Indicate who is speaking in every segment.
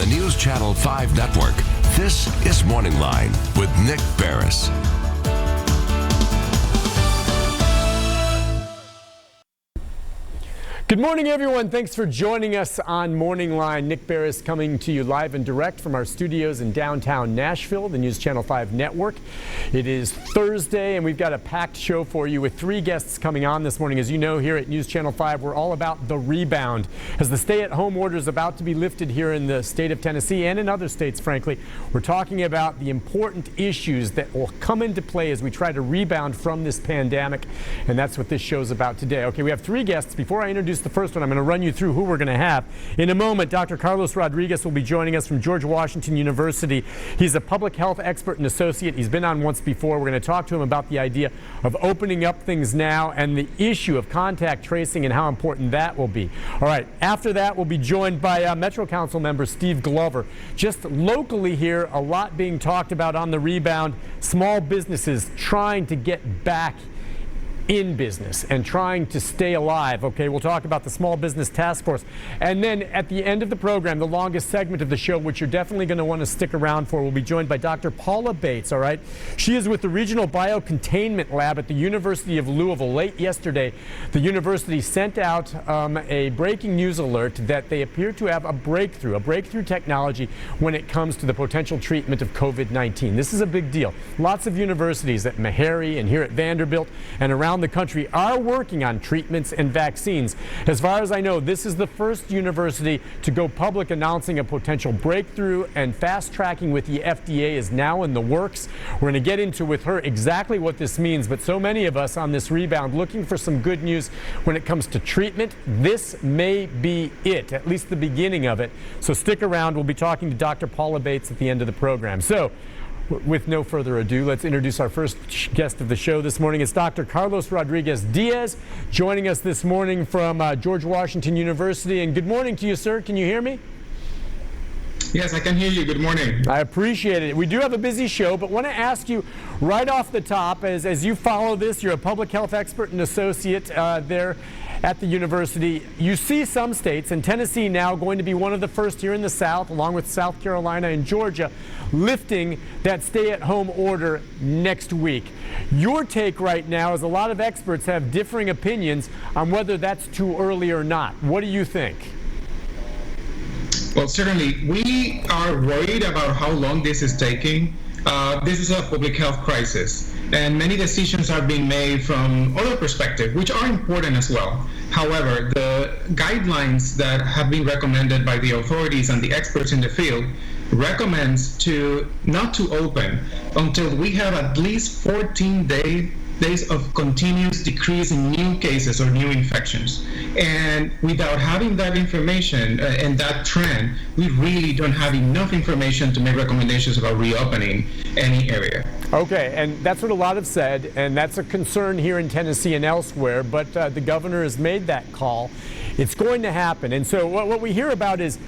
Speaker 1: the News Channel 5 network, this is MorningLine with Nick Barris.
Speaker 2: Good morning, everyone. Thanks for joining us on MorningLine. Nick Barris coming to you live and direct from our studios in downtown Nashville, the News Channel 5 network. It is Thursday, and we've got a packed show for you with 3 guests coming on this morning. As you know, here at News Channel 5, we're all about the rebound. As the stay-at-home order is about to be lifted here in the state of Tennessee and in other states, frankly, we're talking about the important issues that will come into play as we try to rebound from this pandemic, and that's what this show's about today. Okay, we have 3 guests. Before I introduce the first one, I'm going to run you through who we're going to have. In a moment, Dr. Carlos Rodriguez will be joining us from George Washington University. He's a public health expert and associate. He's been on once before. We're going to talk to him about the idea of opening up things now and the issue of contact tracing and how important that will be. All right, after that, we'll be joined by Metro Council member Steve Glover. Just locally here, a lot being talked about on the rebound. Small businesses trying to get back in business and trying to stay alive. Okay, we'll talk about the Small Business Task Force. And then at the end of the program, the longest segment of the show, which you're definitely going to want to stick around for, we'll be joined by Dr. Paula Bates, all right? She is with the Regional Biocontainment Lab at the University of Louisville. Late yesterday, the university sent out a breaking news alert that they appear to have a breakthrough technology when it comes to the potential treatment of COVID-19. This is a big deal. Lots of universities at Meharry and here at Vanderbilt and around the country are working on treatments and vaccines. As far as I know, this is the first university to go public announcing a potential breakthrough, and fast tracking with the FDA is now in the works. We're going to get into with her exactly what this means, but so many of us on this rebound looking for some good news when it comes to treatment. This may be it, at least the beginning of it. So stick around. We'll be talking to Dr. Paula Bates at the end of the program. So with no further ado, let's introduce our first guest of the show this morning. It's Dr. Carlos Rodriguez-Diaz, joining us this morning from George Washington University. And good morning to you, sir. Can you hear me?
Speaker 3: Yes, I can hear you. Good morning.
Speaker 2: I appreciate it. We do have a busy show, but want to ask you right off the top, as you follow this, you're a public health expert and associate there at the university. You see some states, and Tennessee now going to be one of the first here in the South, along with South Carolina and Georgia, lifting that stay-at-home order next week. Your take right now is a lot of experts have differing opinions on whether that's too early or not. What do you think?
Speaker 3: Well, certainly, we are worried about how long this is taking. This is a public health crisis, and many decisions are being made from other perspectives, which are important as well. However, the guidelines that have been recommended by the authorities and the experts in the field recommends not to open until we have at least 14 days of continuous decrease in new cases or new infections. And without having that information and that trend, we really don't have enough information to make recommendations about reopening any area.
Speaker 2: Okay, and that's what a lot have said, and that's a concern here in Tennessee and elsewhere, but the governor has made that call. It's going to happen. And so what we hear about is,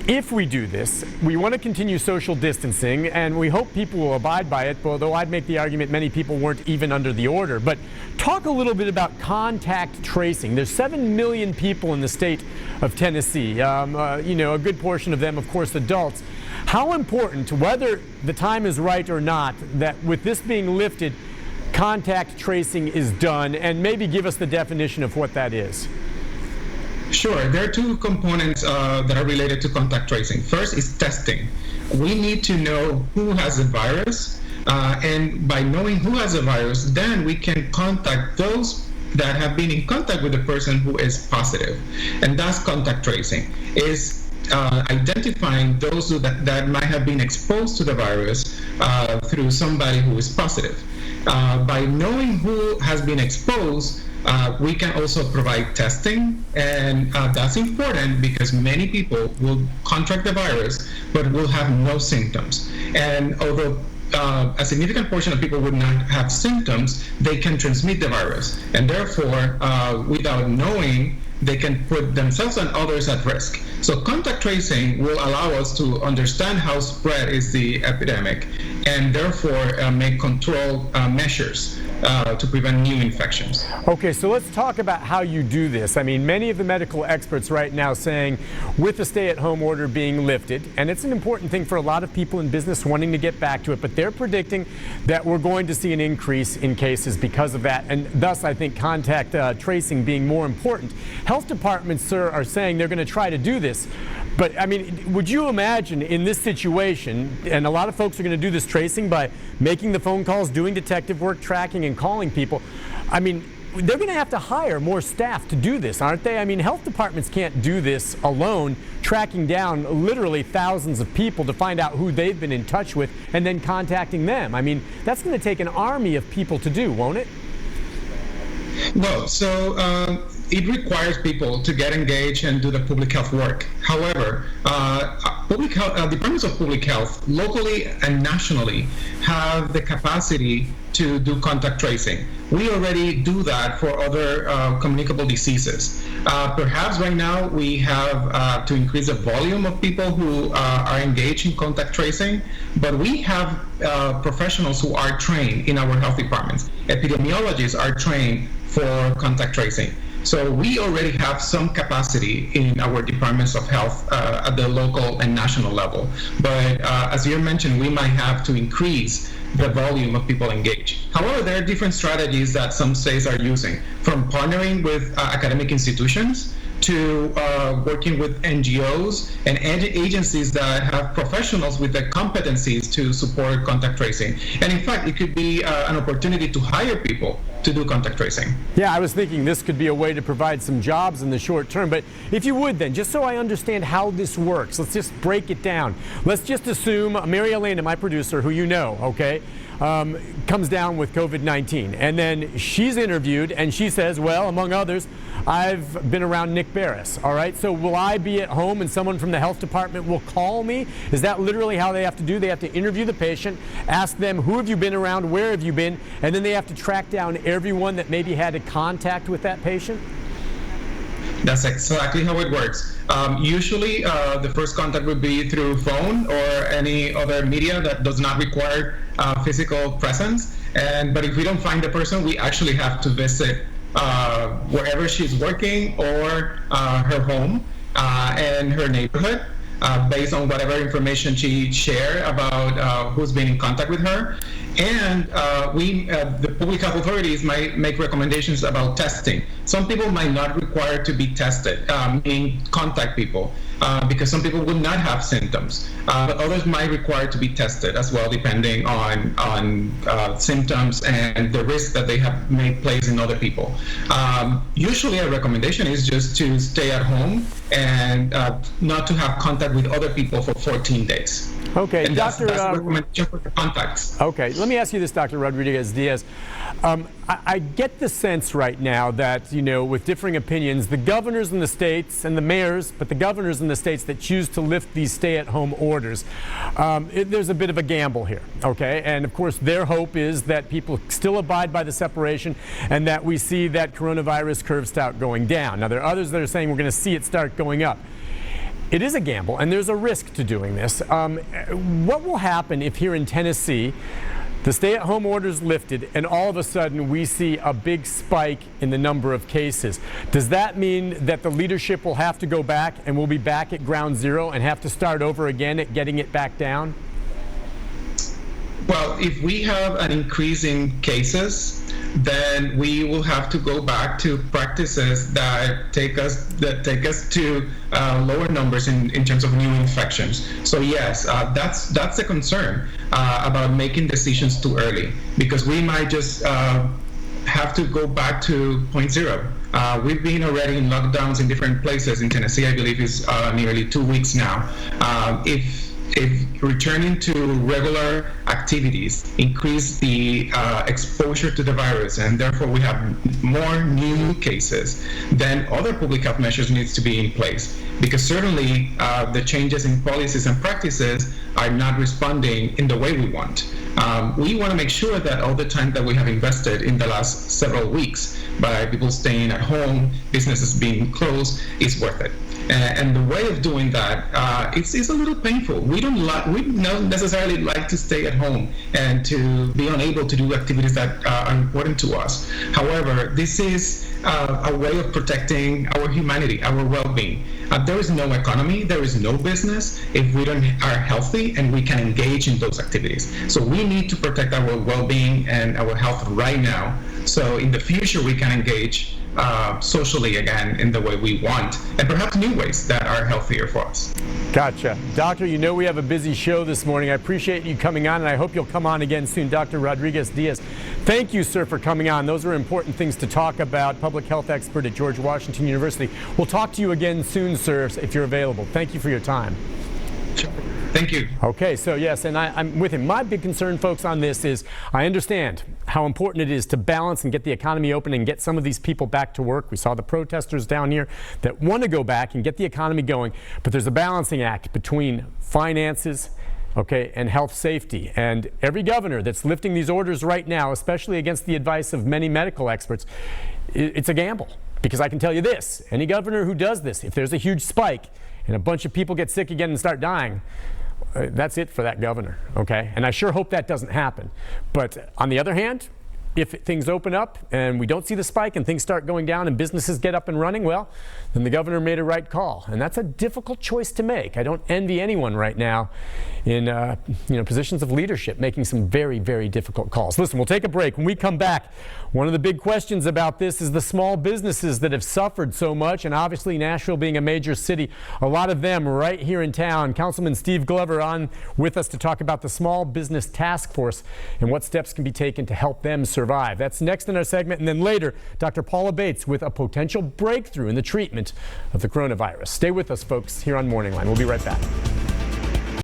Speaker 2: if we do this, we want to continue social distancing, and we hope people will abide by it, although I'd make the argument many people weren't even under the order. But talk a little bit about contact tracing. There's 7 million people in the state of Tennessee, a good portion of them, of course, adults. How important, whether the time is right or not, that with this being lifted, contact tracing is done, and maybe give us the definition of what that is.
Speaker 3: Sure. There are 2 components that are related to contact tracing. First is testing. We need to know who has the virus, and by knowing who has the virus, then we can contact those that have been in contact with the person who is positive. And that's contact tracing, is identifying those that might have been exposed to the virus through somebody who is positive. By knowing who has been exposed, we can also provide testing, and that's important because many people will contract the virus but will have no symptoms. And although a significant portion of people would not have symptoms, they can transmit the virus. And therefore, without knowing, they can put themselves and others at risk. So contact tracing will allow us to understand how spread is the epidemic, and therefore make control measures to prevent new infections.
Speaker 2: Okay, so let's talk about how you do this. I mean, many of the medical experts right now saying with the stay-at-home order being lifted, and it's an important thing for a lot of people in business wanting to get back to it, but they're predicting that we're going to see an increase in cases because of that, and thus I think contact tracing being more important. Health departments, sir, are saying they're going to try to do this. But, I mean, would you imagine in this situation, and a lot of folks are going to do this tracing by making the phone calls, doing detective work, tracking and calling people. I mean, they're going to have to hire more staff to do this, aren't they? I mean, health departments can't do this alone, tracking down literally thousands of people to find out who they've been in touch with and then contacting them. I mean, that's going to take an army of people to do, won't it?
Speaker 3: No, so it requires people to get engaged and do the public health work. However, departments of public health, locally and nationally, have the capacity to do contact tracing. We already do that for other communicable diseases. Perhaps right now we have to increase the volume of people who are engaged in contact tracing, but we have professionals who are trained in our health departments. Epidemiologists are trained for contact tracing. So we already have some capacity in our departments of health at the local and national level. But as you mentioned, we might have to increase the volume of people engaged. However, there are different strategies that some states are using, from partnering with academic institutions to working with NGOs and agencies that have professionals with the competencies to support contact tracing. And in fact, it could be an opportunity to hire people to do contact tracing.
Speaker 2: Yeah, I was thinking this could be a way to provide some jobs in the short term. But if you would then, just so I understand how this works, let's just break it down. Let's just assume Mary Elena, my producer, who you know, okay, comes down with COVID-19. And then she's interviewed and she says, well, among others, I've been around Nick Barris. All right. So will I be at home and someone from the health department will call me? Is that literally how they have to do? They have to interview the patient, ask them, who have you been around? Where have you been? And then they have to track down everyone that maybe had a contact with that patient?
Speaker 3: That's exactly how it works. Usually, the first contact would be through phone or any other media that does not require physical presence. But if we don't find the person, we actually have to visit wherever she's working or her home and her neighborhood, based on whatever information she shared about who's been in contact with her. And the public health authorities might make recommendations about testing. Some people might not require to be tested, meaning contact people, because some people would not have symptoms. But others might require to be tested as well, depending on symptoms and the risk that they have made place in other people. Usually a recommendation is just to stay at home and not to have contact with other people for 14 days.
Speaker 2: Okay,
Speaker 3: and
Speaker 2: Dr.
Speaker 3: That's a recommendation for the contacts.
Speaker 2: Okay, let me ask you this, Dr. Rodriguez-Diaz. I get the sense right now that, you know, with differing opinions, the governors in the states and the mayors, but the governors in the states that choose to lift these stay-at-home orders, there's a bit of a gamble here, okay? And of course, their hope is that people still abide by the separation and that we see that coronavirus curve start going down. Now, there are others that are saying we're going to see it start going up. It is a gamble, and there's a risk to doing this. What will happen if here in Tennessee, the stay-at-home order's lifted, and all of a sudden we see a big spike in the number of cases? Does that mean that the leadership will have to go back and we'll be back at ground zero and have to start over again at getting it back down?
Speaker 3: Well, if we have an increase in cases, then we will have to go back to practices that take us to lower numbers in terms of new infections. So yes, that's a concern about making decisions too early, because we might just have to go back to point zero. We've been already in lockdowns in different places. In Tennessee, I believe is nearly 2 weeks now. If returning to regular activities increase the exposure to the virus, and therefore we have more new cases, then other public health measures needs to be in place, because certainly the changes in policies and practices are not responding in the way we want. We want to make sure that all the time that we have invested in the last several weeks by people staying at home, businesses being closed, is worth it. And the way of doing that, it's a little painful. We don't necessarily like to stay at home and to be unable to do activities that are important to us. However, this is a way of protecting our humanity, our well-being. There is no economy, there is no business if we are healthy and we can engage in those activities. So we need to protect our well-being and our health right now. So in the future, we can engage socially again in the way we want, and perhaps new ways that are healthier for us.
Speaker 2: Gotcha. Doctor, you know we have a busy show this morning. I appreciate you coming on, and I hope you'll come on again soon. Dr. Rodriguez-Diaz, thank you, sir, for coming on. Those are important things to talk about. Public health expert at George Washington University. We'll talk to you again soon, sir, if you're available. Thank you for your time.
Speaker 3: Sure. Thank you.
Speaker 2: Okay, so yes, and I'm with him. My big concern, folks, on this is I understand how important it is to balance and get the economy open and get some of these people back to work. We saw the protesters down here that want to go back and get the economy going, but there's a balancing act between finances, okay, and health safety. And every governor that's lifting these orders right now, especially against the advice of many medical experts, it's a gamble. Because I can tell you this, any governor who does this, if there's a huge spike and a bunch of people get sick again and start dying, that's it for that governor, okay? And I sure hope that doesn't happen. But on the other hand, if things open up and we don't see the spike and things start going down and businesses get up and running, well, then the governor made a right call. And that's a difficult choice to make. I don't envy anyone right now in positions of leadership making some very, very difficult calls. Listen, we'll take a break. When we come back, one of the big questions about this is the small businesses that have suffered so much, and obviously Nashville being a major city, a lot of them right here in town. Councilman Steve Glover on with us to talk about the Small Business Task Force and what steps can be taken to help them survive. That's next in our segment, and then later, Dr. Paula Bates with a potential breakthrough in the treatment of the coronavirus. Stay with us, folks, here on Morning Line. We'll be right back.